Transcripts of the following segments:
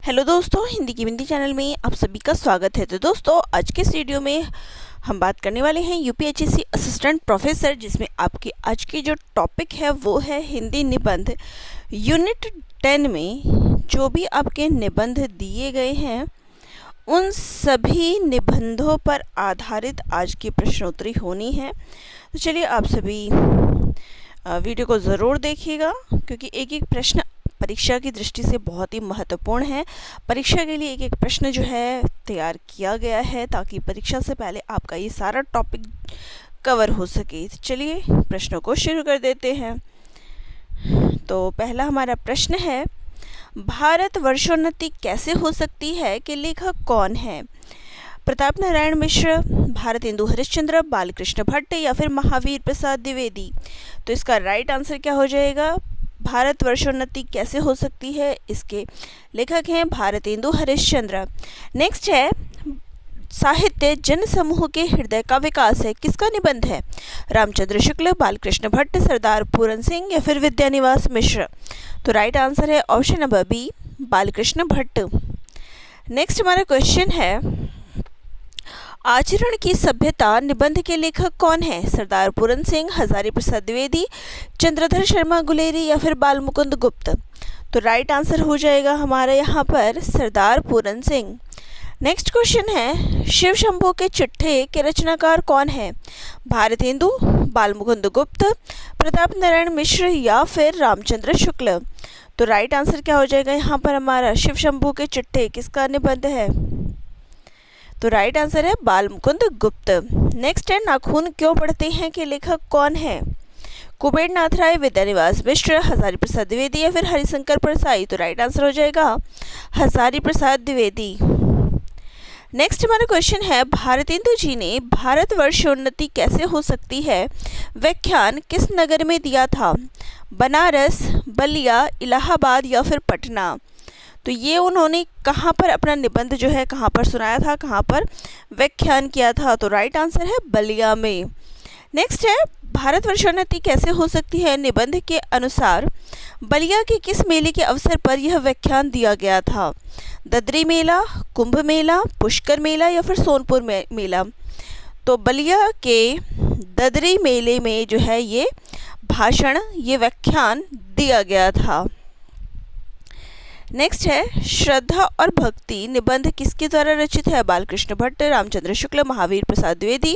Hello दोस्तों, हिंदी की बिंदी channel में आप सभी का स्वागत है। तो दोस्तों, आज के इस वीडियो में हम बात करने वाले हैं यूपीएचएससी असिस्टेंट प्रोफेसर, जिसमें आपकी आज की जो टॉपिक है वो है हिंदी निबंध। यूनिट 10 में जो भी आपके निबंध दिए गए हैं उन सभी निबंधों पर आधारित आज की प्रश्नोत्तरी होनी है। तो चलिए आप सभी वीडियो को ज़रूर देखिएगा, क्योंकि एक एक प्रश्न परीक्षा की दृष्टि से बहुत ही महत्वपूर्ण है। परीक्षा के लिए एक एक प्रश्न जो है तैयार किया गया है, ताकि परीक्षा से पहले आपका ये सारा टॉपिक कवर हो सके। तो चलिए प्रश्नों को शुरू कर देते हैं। तो पहला हमारा प्रश्न है, भारत वर्षोन्नति कैसे हो सकती है के लेखक कौन है? प्रताप नारायण मिश्र, भारतेंदु हरिश्चंद्र, बालकृष्ण भट्ट या फिर महावीर प्रसाद द्विवेदी। तो इसका राइट आंसर क्या हो जाएगा? भारत वर्षोन्नति कैसे हो सकती है, इसके लेखक हैं भारतेंदु हरिश्चंद्र। नेक्स्ट है, साहित्य जन समूह के हृदय का विकास है, किसका निबंध है? रामचंद्र शुक्ल, बालकृष्ण भट्ट, सरदार पूरन सिंह या फिर विद्यानिवास मिश्र। तो राइट आंसर है option number B, Balkrishna Bhatt. Next हमारा क्वेश्चन है, आचरण की सभ्यता निबंध के लेखक कौन है? सरदार पूरन सिंह, हजारी प्रसाद द्विवेदी, चंद्रधर शर्मा गुलेरी या फिर बाल मुकुंद गुप्त। तो राइट आंसर हो जाएगा हमारे यहाँ पर सरदार पूरन सिंह। नेक्स्ट क्वेश्चन है, शिव शंभू के चिट्ठे के रचनाकार कौन है? भारतेंदु, बाल मुकुंद गुप्त, प्रताप नारायण मिश्र या फिर रामचंद्र शुक्ल। तो राइट आंसर क्या हो जाएगा यहाँ पर हमारा? शिव शंभू के चिट्ठे किसका निबंध है? तो राइट आंसर है बाल मुकुंद गुप्त। नेक्स्ट है, नाखून क्यों पढ़ते हैं के लेखक कौन है? कुबेर नाथ राय, विद्यानिवास मिश्र, हजारी प्रसाद द्विवेदी या फिर हरिशंकर परसाई। तो राइट आंसर हो जाएगा हजारी प्रसाद द्विवेदी। नेक्स्ट हमारा क्वेश्चन है, भारतेंदु जी ने भारत वर्षोन्नति कैसे हो सकती है व्याख्यान किस नगर में दिया था? बनारस, बलिया, इलाहाबाद या फिर पटना। तो ये उन्होंने कहाँ पर अपना निबंध जो है कहाँ पर सुनाया था, कहाँ पर व्याख्यान किया था? तो राइट आंसर है बलिया में। नेक्स्ट है, भारत वर्षोन्नति कैसे हो सकती है निबंध के अनुसार बलिया के किस मेले के अवसर पर यह व्याख्यान दिया गया था? ददरी मेला, कुंभ मेला, पुष्कर मेला या फिर सोनपुर मेला। तो बलिया के ददरी मेले में जो है ये भाषण, ये व्याख्यान दिया गया था। नेक्स्ट है, श्रद्धा और भक्ति निबंध किसके द्वारा रचित है? बालकृष्ण भट्ट, रामचंद्र शुक्ल, महावीर प्रसाद द्विवेदी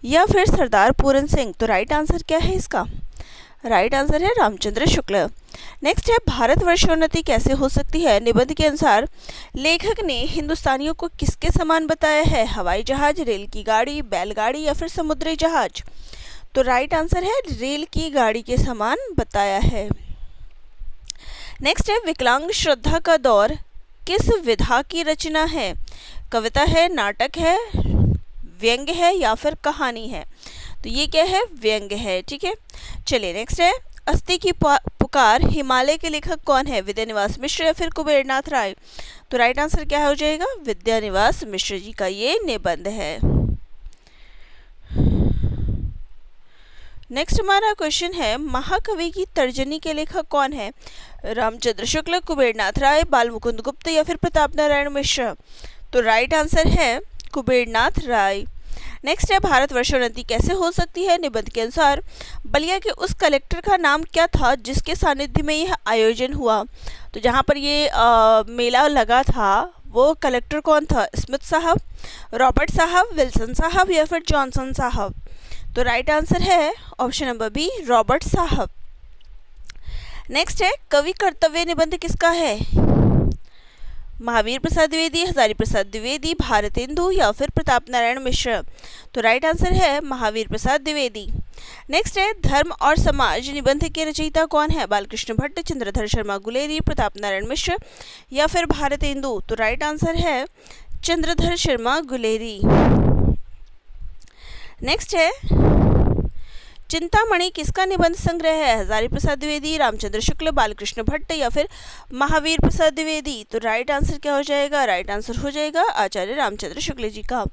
या फिर सरदार पूरन सिंह। तो राइट आंसर क्या है इसका? राइट आंसर है रामचंद्र शुक्ल। नेक्स्ट है, भारत वर्षोन्नति कैसे हो सकती है निबंध के अनुसार लेखक ने हिंदुस्तानियों को किसके समान बताया है? हवाई जहाज, रेल की गाड़ी, बैलगाड़ी या फिर समुद्री जहाज। तो राइट आंसर है रेल की गाड़ी के समान बताया है। नेक्स्ट है, विकलांग श्रद्धा का दौर किस विधा की रचना है? कविता है, नाटक है, व्यंग्य है या फिर कहानी है? तो ये क्या है? व्यंग्य है। ठीक है, चलिए नेक्स्ट है, अस्ति की पुकार हिमालय के लेखक कौन है? विद्यानिवास मिश्र या फिर कुबेर नाथ राय। तो राइट आंसर क्या हो जाएगा? विद्यानिवास मिश्र जी का ये निबंध है। नेक्स्ट हमारा क्वेश्चन है, महाकवि की तर्जनी के लेखक कौन है? रामचंद्र शुक्ल, कुबेर नाथ राय, बाल मुकुंद गुप्त या फिर प्रताप नारायण मिश्र। तो राइट आंसर है कुबेर नाथ राय। नेक्स्ट है, भारत वर्षोन्नति कैसे हो सकती है निबंध के अनुसार बलिया के उस कलेक्टर का नाम क्या था जिसके सानिध्य में यह आयोजन हुआ? तो जहाँ पर ये मेला लगा था वो कलेक्टर कौन था? स्मिथ साहब, रॉबर्ट साहब, विल्सन साहब या फिर जॉनसन साहब। तो राइट आंसर है ऑप्शन नंबर बी, रॉबर्ट साहब। नेक्स्ट है, कवि कर्तव्य निबंध किसका है? महावीर प्रसाद द्विवेदी, हजारी प्रसाद द्विवेदी, भारतेंदु या फिर प्रताप नारायण मिश्र। तो राइट आंसर है महावीर प्रसाद द्विवेदी। नेक्स्ट है, धर्म और समाज निबंध के रचयिता कौन है? बालकृष्ण भट्ट, चंद्रधर शर्मा गुलेरी, प्रताप नारायण मिश्र या फिर भारतेंदु। तो राइट आंसर है चंद्रधर शर्मा गुलेरी। नेक्स्ट है, चिंतामणि किसका निबंध संग्रह है? हजारी प्रसाद द्विवेदी, रामचंद्र शुक्ल, बालकृष्ण भट्ट या फिर महावीर प्रसाद द्विवेदी। तो राइट आंसर क्या हो जाएगा? राइट आंसर हो जाएगा आचार्य रामचंद्र शुक्ल जी का।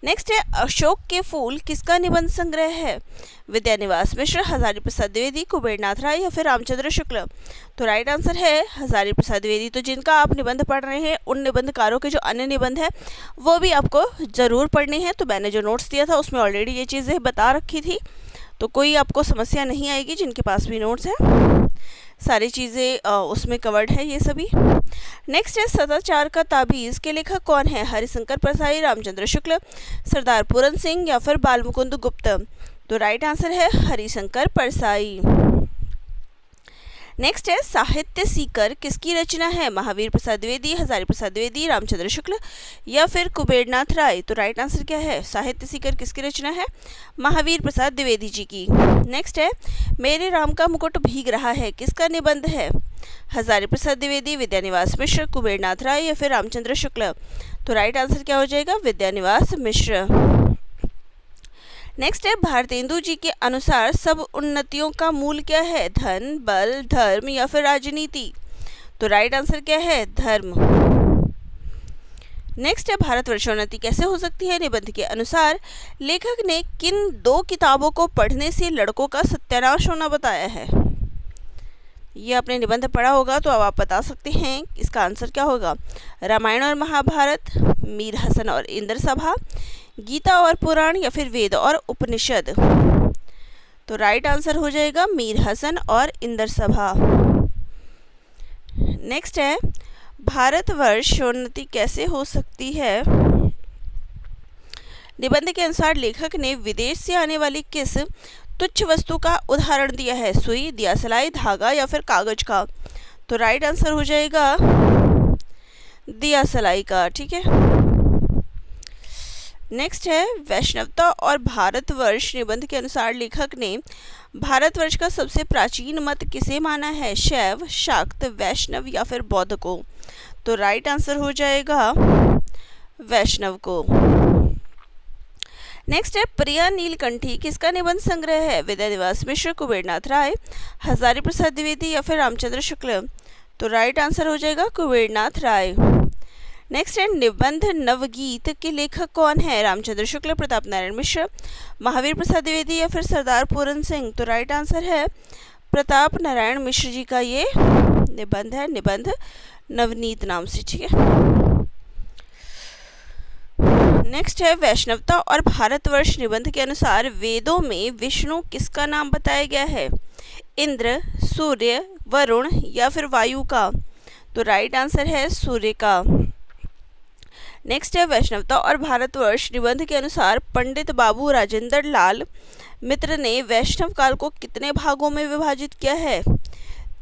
नेक्स्ट है अशोक के फूल किसका निबंध संग्रह है? विद्यानिवास मिश्र, हजारी प्रसाद द्विवेदी, कुबेरनाथ राय या फिर रामचंद्र शुक्ल। तो राइट आंसर है हजारी प्रसाद द्विवेदी। तो जिनका आप निबंध पढ़ रहे हैं उन निबंधकारों के जो अन्य निबंध है वो भी आपको ज़रूर पढ़ने हैं। तो मैंने जो नोट्स दिया था उसमें ऑलरेडी ये चीज़ें बता रखी थी, तो कोई आपको समस्या नहीं आएगी। जिनके पास भी नोट्स हैं सारी चीज़ें उसमें कवर्ड है ये सभी। नेक्स्ट है सदाचार का ताबीज़ के लेखक कौन है? हरिशंकर परसाई, रामचंद्र शुक्ल, सरदार पूरन सिंह या फिर बालमुकुंद गुप्त। तो राइट आंसर है हरिशंकर परसाई। नेक्स्ट है साहित्य सीकर किसकी रचना है? महावीर प्रसाद द्विवेदी, हजारी प्रसाद द्विवेदी, रामचंद्र शुक्ल या फिर कुबेरनाथ राय। तो राइट आंसर क्या है? साहित्य सीकर किसकी रचना है? महावीर प्रसाद द्विवेदी जी की। नेक्स्ट है मेरे राम का मुकुट भीग रहा है किसका निबंध है? हजारी प्रसाद द्विवेदी, विद्यानिवास मिश्र, कुबेरनाथ राय या फिर रामचंद्र शुक्ल। तो राइट आंसर क्या हो जाएगा? विद्यानिवास मिश्र। नेक्स्ट है भारतेंदु जी के अनुसार सब उन्नतियों का मूल क्या है? धन, बल, धर्म या फिर राजनीति। तो राइट आंसर क्या है? धर्म। नेक्स्ट है भारतवर्षोन्नति कैसे हो सकती है? निबंध के अनुसार लेखक ने किन 2 किताबों को पढ़ने से लड़कों का सत्यानाश होना बताया है? ये आपने निबंध पढ़ा होगा तो अब आप बता सकते हैं इसका आंसर क्या होगा। रामायण और महाभारत, मीर हसन और इंद्र सभा, गीता और पुराण या फिर वेद और उपनिषद। तो राइट आंसर हो जाएगा मीर हसन और इंद्र सभा। नेक्स्ट है भारतवर्षोन्नति कैसे हो सकती है? निबंध के अनुसार लेखक ने विदेश से आने वाली किस तुच्छ वस्तु का उदाहरण दिया है? सुई, दियासलाई, धागा या फिर कागज का। तो राइट आंसर हो जाएगा दियासलाई का। ठीक है। नेक्स्ट है वैष्णवता और भारतवर्ष निबंध के अनुसार लेखक ने भारतवर्ष का सबसे प्राचीन मत किसे माना है? शैव, शाक्त, वैष्णव या फिर बौद्ध को। तो राइट आंसर हो जाएगा वैष्णव को। नेक्स्ट है प्रिया नीलकंठी किसका निबंध संग्रह है? विद्यानिवास मिश्र, कुबेरनाथ राय, हजारी प्रसाद द्विवेदी या फिर रामचंद्र शुक्ल। तो राइट आंसर हो जाएगा कुबेरनाथ राय। नेक्स्ट है निबंध नवगीत के लेखक कौन है? रामचंद्र शुक्ल, प्रताप नारायण मिश्र, महावीर प्रसाद द्विवेदी या फिर सरदार पूरन सिंह। तो राइट आंसर है प्रताप नारायण मिश्र जी का ये निबंध है, निबंध नवनीत नाम से। ठीक है। नेक्स्ट है वैष्णवता और भारतवर्ष निबंध के अनुसार वेदों में विष्णु किसका नाम बताया गया है? इंद्र, सूर्य, वरुण या फिर वायु का। तो राइट आंसर है सूर्य का। नेक्स्ट है वैष्णवता और भारतवर्ष निबंध के अनुसार पंडित बाबू राजेंद्र लाल मित्र ने वैष्णव काल को कितने भागों में विभाजित किया है?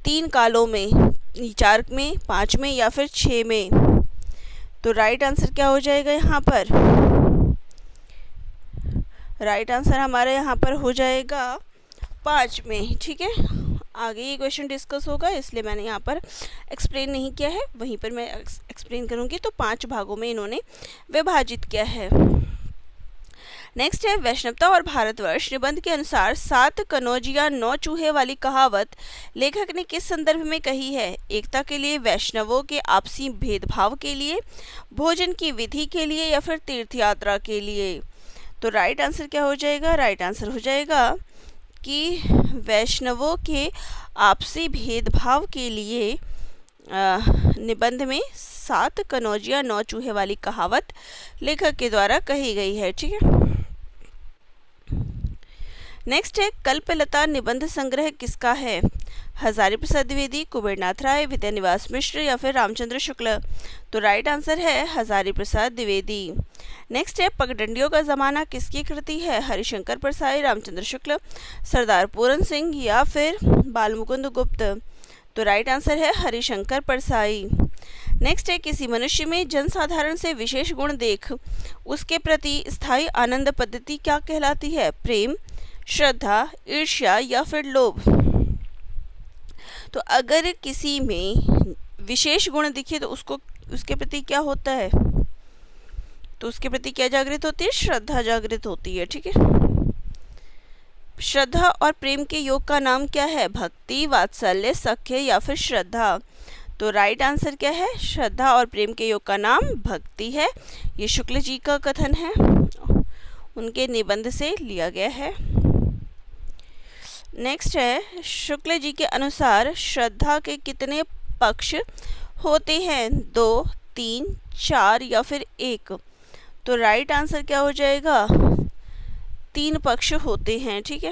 3 कालों में, 4 में, 5 में या फिर 6 में। तो राइट आंसर क्या हो जाएगा यहाँ पर? राइट आंसर हमारा यहाँ पर हो जाएगा 5 में। ठीक है। आगे ये क्वेश्चन डिस्कस होगा इसलिए मैंने यहाँ पर एक्सप्लेन नहीं किया है, वहीं पर मैं एक्सप्लेन करूँगी। तो 5 भागों में इन्होंने विभाजित किया है। नेक्स्ट है वैष्णवता और भारतवर्ष निबंध के अनुसार 7 कनौजिया 9 चूहे वाली कहावत लेखक ने किस संदर्भ में कही है? एकता के लिए, वैष्णवों के आपसी भेदभाव के लिए, भोजन की विधि के लिए या फिर तीर्थ यात्रा के लिए। तो राइट आंसर क्या हो जाएगा? राइट आंसर हो जाएगा कि वैष्णवों के आपसी भेदभाव के लिए निबंध में 7 कनौजिया 9 चूहे वाली कहावत लेखक के द्वारा कही गई है। ठीक है। नेक्स्ट है कल्पलता निबंध संग्रह किसका है? हजारी प्रसाद द्विवेदी, कुबेरनाथ राय, विद्यानिवास मिश्र या फिर रामचंद्र शुक्ल। तो राइट आंसर है हजारी प्रसाद द्विवेदी। नेक्स्ट है पगडंडियों का ज़माना किसकी कृति है? हरिशंकर परसाई, रामचंद्र शुक्ल, सरदार पूरन सिंह या फिर बालमुकुंद गुप्त। तो राइट आंसर है हरिशंकर परसाई। नेक्स्ट है किसी मनुष्य में जनसाधारण से विशेष गुण देख उसके प्रति स्थायी आनंद पद्धति क्या कहलाती है? प्रेम, श्रद्धा, ईर्ष्या या फिर लोभ। तो अगर किसी में विशेष गुण दिखे तो उसके प्रति क्या होता है? तो उसके प्रति क्या जागृत होती है? श्रद्धा जागृत होती है। ठीक है। श्रद्धा और प्रेम के योग का नाम क्या है? भक्ति, वात्सल्य, सख्य या फिर श्रद्धा। तो राइट आंसर क्या है? श्रद्धा और प्रेम के योग का नाम भक्ति है। ये शुक्ल जी का कथन है, उनके निबंध से लिया गया है। नेक्स्ट है, शुक्ल जी के अनुसार श्रद्धा के कितने पक्ष होते हैं? 2, 3, 4 या फिर 1। तो राइट आंसर क्या हो जाएगा? 3 पक्ष होते हैं, ठीक है।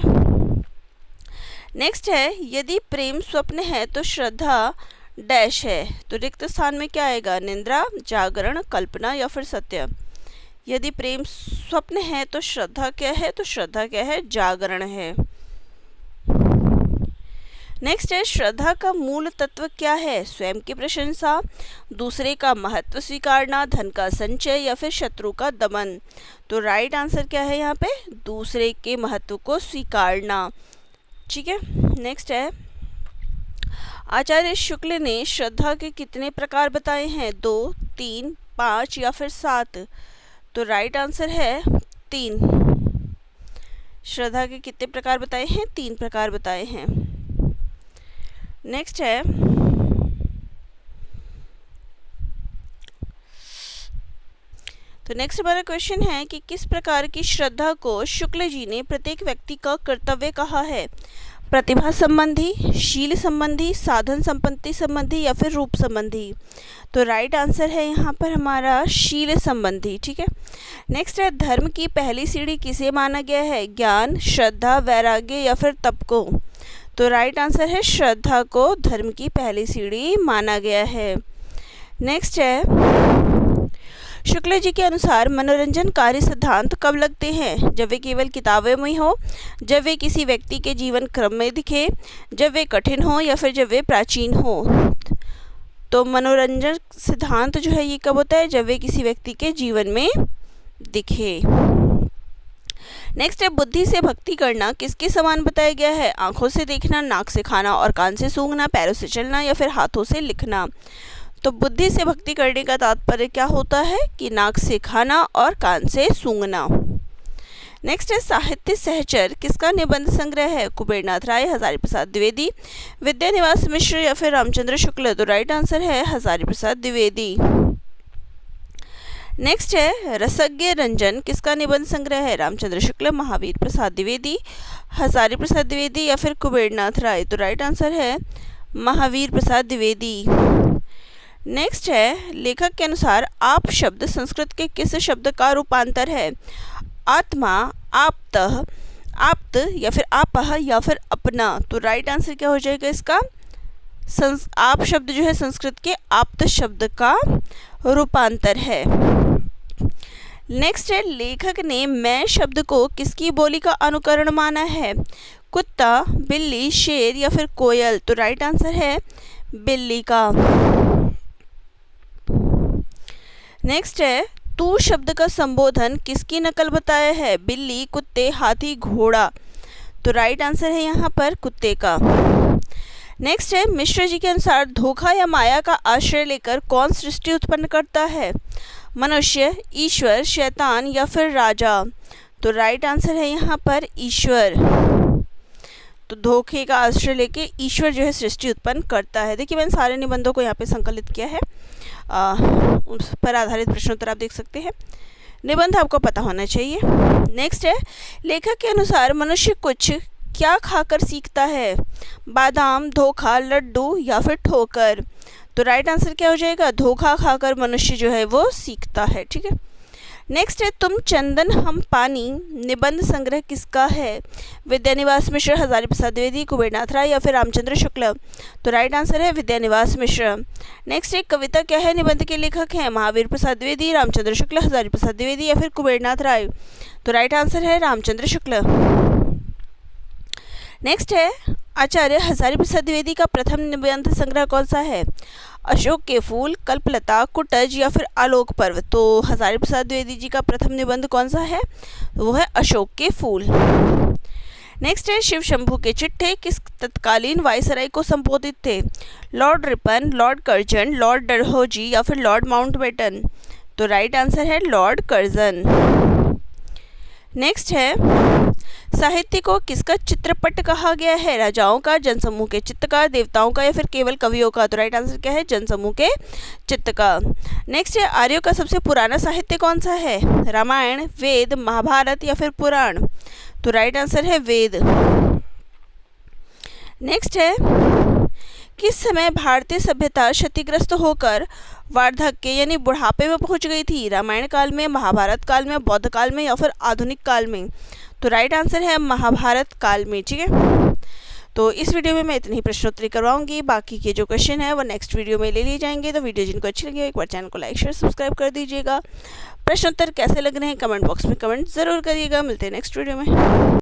नेक्स्ट है, यदि प्रेम स्वप्न है तो श्रद्धा डैश है। तो रिक्त स्थान में क्या आएगा? निद्रा, जागरण, कल्पना या फिर सत्य। यदि प्रेम स्वप्न है तो श्रद्धा क्या है? तो श्रद्धा क्या है? जागरण है। नेक्स्ट है, श्रद्धा का मूल तत्व क्या है? स्वयं की प्रशंसा, दूसरे का महत्व स्वीकारना, धन का संचय या फिर शत्रु का दमन। तो राइट आंसर क्या है यहाँ पे? दूसरे के महत्व को स्वीकारना, ठीक है। नेक्स्ट है, आचार्य शुक्ल ने श्रद्धा के कितने प्रकार बताए हैं? 2, 3, 5 या फिर 7। तो राइट आंसर है 3। श्रद्धा के कितने प्रकार बताए हैं? 3 प्रकार बताए हैं। नेक्स्ट है, तो नेक्स्ट हमारा क्वेश्चन है कि किस प्रकार की श्रद्धा को शुक्ल जी ने प्रत्येक व्यक्ति का कर्तव्य कहा है? प्रतिभा संबंधी, शील संबंधी, साधन संपत्ति संबंधी या फिर रूप संबंधी। तो राइट आंसर है यहाँ पर हमारा शील संबंधी, ठीक है। नेक्स्ट है, धर्म की पहली सीढ़ी किसे माना गया है? ज्ञान, श्रद्धा, वैराग्य या फिर तप को। तो राइट आंसर है श्रद्धा को धर्म की पहली सीढ़ी माना गया है। नेक्स्ट है, शुक्ल जी के अनुसार मनोरंजनकारी सिद्धांत कब लगते हैं? जब वे केवल किताबों में हो, जब वे किसी व्यक्ति के जीवन क्रम में दिखे, जब वे कठिन हो या फिर जब वे प्राचीन हो। तो मनोरंजन सिद्धांत जो है ये कब होता है? जब वे किसी व्यक्ति के जीवन में दिखे। नेक्स्ट है, बुद्धि से भक्ति करना किसके समान बताया गया है? आंखों से देखना, नाक से खाना और कान से सूंघना, पैरों से चलना या फिर हाथों से लिखना। तो बुद्धि से भक्ति करने का तात्पर्य क्या होता है? कि नाक से खाना और कान से सूंघना। नेक्स्ट है, साहित्य सहचर किसका निबंध संग्रह है? कुबेरनाथ राय, हजारी प्रसाद द्विवेदी, विद्यानिवास मिश्र या फिर रामचंद्र शुक्ल। तो राइट आंसर है हजारी प्रसाद द्विवेदी। नेक्स्ट है, रसज्ञ रंजन किसका निबंध संग्रह है? रामचंद्र शुक्ल, महावीर प्रसाद द्विवेदी, हजारी प्रसाद द्विवेदी या फिर कुबेरनाथ राय। तो राइट आंसर है महावीर प्रसाद द्विवेदी। नेक्स्ट है, लेखक के अनुसार आप शब्द संस्कृत के किस शब्द का रूपांतर है? आत्मा, आप्तः, आप्त या फिर आपह या फिर अपना। तो राइट आंसर क्या हो जाएगा इसका? आप शब्द जो है संस्कृत के आप्त शब्द का रूपांतर है। नेक्स्ट है, लेखक ने मैं शब्द को किसकी बोली का अनुकरण माना है? कुत्ता, बिल्ली, शेर या फिर कोयल। तो राइट आंसर है बिल्ली का। नेक्स्ट है, तू शब्द का संबोधन किसकी नकल बताया है? बिल्ली, कुत्ते, हाथी, घोड़ा। तो राइट आंसर है यहाँ पर कुत्ते का। नेक्स्ट है, मिश्र जी के अनुसार धोखा या माया का आश्रय लेकर कौन सृष्टि उत्पन्न करता है? मनुष्य, ईश्वर, शैतान या फिर राजा। तो राइट आंसर है यहाँ पर ईश्वर। तो धोखे का आश्रय लेके ईश्वर जो है सृष्टि उत्पन्न करता है। देखिए मैंने सारे निबंधों को यहाँ पे संकलित किया है, उस पर आधारित प्रश्नोत्तर आप देख सकते हैं। निबंध आपको पता होना चाहिए। नेक्स्ट है, लेखक के अनुसार मनुष्य कुछ क्या खाकर सीखता है? बादाम, धोखा, लड्डू या फिर ठोकर। तो राइट आंसर क्या हो जाएगा? धोखा खाकर मनुष्य जो है वो सीखता है, ठीक है। नेक्स्ट है, तुम चंदन हम पानी निबंध संग्रह किसका है? विद्यानिवास मिश्र, हजारी प्रसाद द्विवेदी, कुबेरनाथ राय या फिर रामचंद्र शुक्ल। तो राइट आंसर है विद्यानिवास मिश्र। नेक्स्ट है, कविता क्या है निबंध के लेखक हैं? महावीर प्रसाद द्विवेदी, रामचंद्र शुक्ल, हजारी प्रसाद द्विवेदी या फिर कुबेरनाथ राय। तो राइट आंसर है रामचंद्र शुक्ल। नेक्स्ट है, आचार्य हजारी प्रसाद द्विवेदी का प्रथम निबंध संग्रह कौन सा है? अशोक के फूल, कल्पलता, कुटज या फिर आलोक पर्व। तो हजारी प्रसाद द्विवेदी जी का प्रथम निबंध कौन सा है? वो है अशोक के फूल। नेक्स्ट है, शिव शंभू के चिट्ठे किस तत्कालीन वायसराय को संबोधित थे? Lord Ripon, Lord Curzon, Lord Dalhousie या फिर लॉर्ड माउंटबेटन। तो राइट आंसर है लॉर्ड कर्जन। नेक्स्ट है, साहित्य को किसका चित्रपट कहा गया है? राजाओं का, जनसमूह के चित्त का, देवताओं का या फिर केवल कवियों का? तो राइट आंसर क्या है? जनसमूह के चित्त का। नेक्स्ट है, आर्यों का सबसे पुराना साहित्य कौन सा है? रामायण, वेद, महाभारत या फिर पुराण? तो राइट आंसर है वेद। नेक्स्ट है, किस समय भारतीय सभ्यता क्षतिग्रस्त होकर वार्धक्य यानी बुढ़ापे में पहुंच गई थी? रामायण काल में, महाभारत काल में, बौद्ध काल में या फिर आधुनिक काल में? तो राइट आंसर है महाभारत काल में। ठीक है, तो इस वीडियो में मैं इतनी ही प्रश्नोत्तरी करवाऊंगी, बाकी के जो क्वेश्चन है वो नेक्स्ट वीडियो में ले लिए जाएंगे। तो वीडियो जिनको अच्छी लगी एक बार चैनल को लाइक शेयर सब्सक्राइब कर दीजिएगा। प्रश्नोत्तर कैसे लग रहे हैं कमेंट बॉक्स में कमेंट ज़रूर करिएगा। मिलते हैं नेक्स्ट वीडियो में।